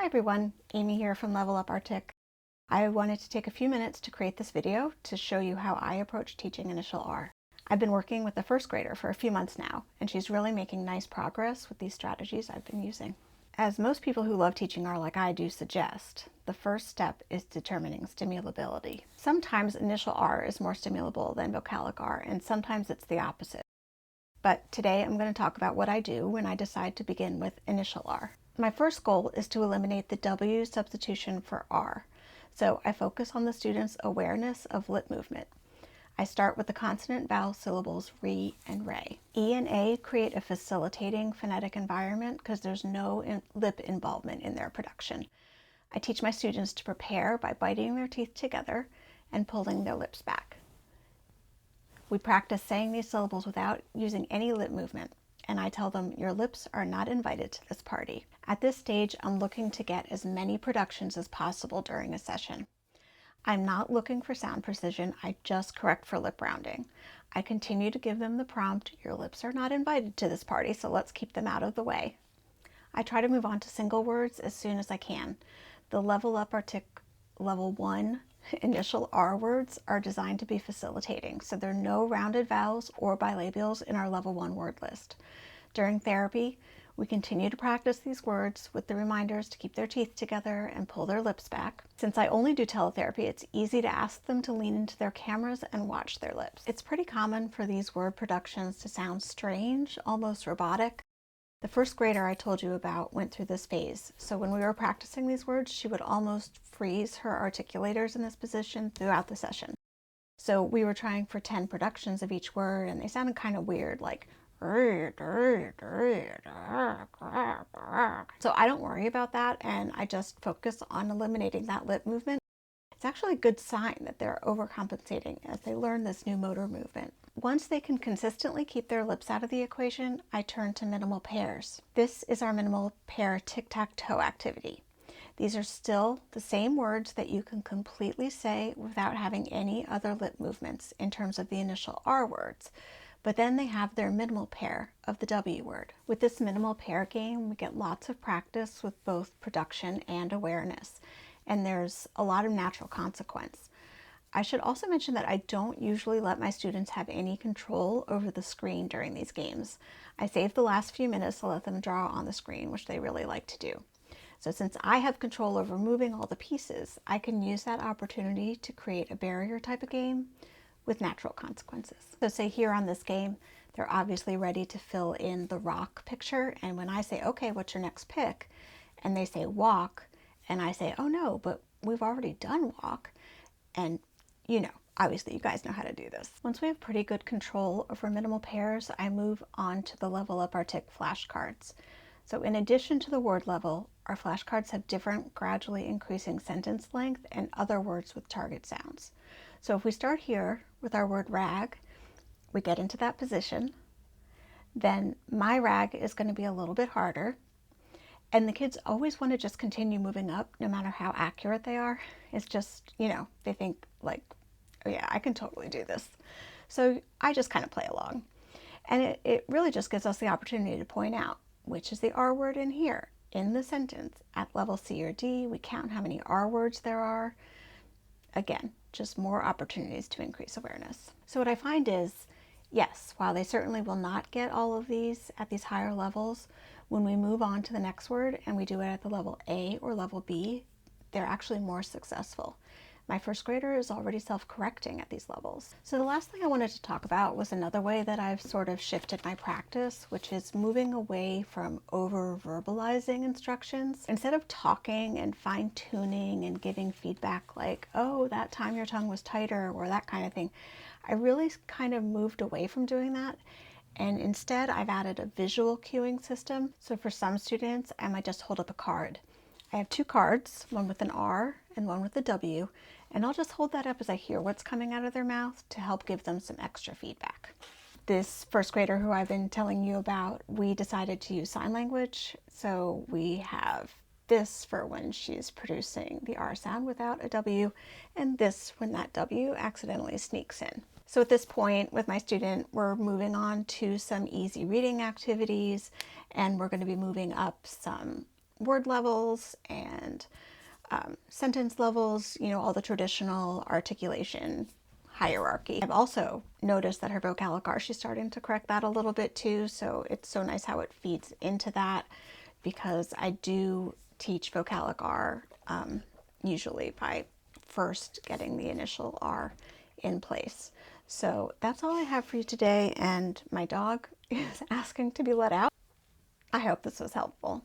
everyone, Amy here from Level Up Arctic. I wanted to take a few minutes to create this video to show you how I approach teaching initial R. I've been working with a first grader for a few months now, and she's really making nice progress with these strategies I've been using. As most people who love teaching R like I do suggest, the first step is determining stimulability. Sometimes initial R is more stimulable than vocalic R, and sometimes it's the opposite. But today I'm going to talk about what I do when I decide to begin with initial R. My first goal is to eliminate the W substitution for R. So I focus on the student's awareness of lip movement. I start with the consonant vowel syllables re and re. E and A create a facilitating phonetic environment because there's no lip involvement in their production. I teach my students to prepare by biting their teeth together and pulling their lips back. We practice saying these syllables without using any lip movement, and I tell them your lips are not invited to this party. At this stage, I'm looking to get as many productions as possible during a session. I'm not looking for sound precision, I just correct for lip rounding. I continue to give them the prompt, your lips are not invited to this party, so let's keep them out of the way. I try to move on to single words as soon as I can. The Level Up Arctic Level 1 initial R words are designed to be facilitating, so there are no rounded vowels or bilabials in our Level 1 word list. During therapy, we continue to practice these words with the reminders to keep their teeth together and pull their lips back. Since I only do teletherapy, it's easy to ask them to lean into their cameras and watch their lips. It's pretty common for these word productions to sound strange, almost robotic. The first grader I told you about went through this phase, so when we were practicing these words, she would almost freeze her articulators in this position throughout the session. So we were trying for 10 productions of each word, and they sounded kind of weird, like so I don't worry about that, and I just focus on eliminating that lip movement. It's actually a good sign that they're overcompensating as they learn this new motor movement. Once they can consistently keep their lips out of the equation, I turn to minimal pairs. This is our minimal pair tic-tac-toe activity. These are still the same words that you can completely say without having any other lip movements in terms of the initial R words, but then they have their minimal pair of the W word. With this minimal pair game, we get lots of practice with both production and awareness, and there's a lot of natural consequence. I should also mention that I don't usually let my students have any control over the screen during these games. I save the last few minutes to let them draw on the screen, which they really like to do. So since I have control over moving all the pieces, I can use that opportunity to create a barrier type of game with natural consequences. So say here on this game, they're obviously ready to fill in the rock picture, and when I say, okay, what's your next pick? And they say walk, and I say, oh no, but we've already done walk. And you know, obviously you guys know how to do this. Once we have pretty good control over minimal pairs, I move on to the Level Up Arctic flashcards. So in addition to the word level, our flashcards have different gradually increasing sentence length and other words with target sounds. So if we start here with our word rag, we get into that position, then my rag is going to be a little bit harder. And the kids always want to just continue moving up no matter how accurate they are. It's just, you know, they think like, oh yeah, I can totally do this. So I just kind of play along. And it really just gives us the opportunity to point out which is the R word in here in the sentence. At level C or D, we count how many R words there are. Again, just more opportunities to increase awareness. So what I find is, yes, while they certainly will not get all of these at these higher levels, when we move on to the next word and we do it at the level A or level B, they're actually more successful. My first grader is already self-correcting at these levels. So the last thing I wanted to talk about was another way that I've sort of shifted my practice, which is moving away from over-verbalizing instructions. Instead of talking and fine-tuning and giving feedback like, oh, that time your tongue was tighter or that kind of thing, I really kind of moved away from doing that. And instead, I've added a visual cueing system. So for some students, I might just hold up a card. I have two cards, one with an R and one with a W, and I'll just hold that up as I hear what's coming out of their mouth to help give them some extra feedback. This first grader who I've been telling you about, we decided to use sign language. So we have this for when she's producing the R sound without a W, and this when that W accidentally sneaks in. So at this point with my student, we're moving on to some easy reading activities, and we're going to be moving up some word levels and sentence levels, you know, all the traditional articulation hierarchy. I've also noticed that her vocalic R, she's starting to correct that a little bit too, so it's so nice how it feeds into that, because I do teach vocalic R usually by first getting the initial R in place. So that's all I have for you today, and my dog is asking to be let out. I hope this was helpful.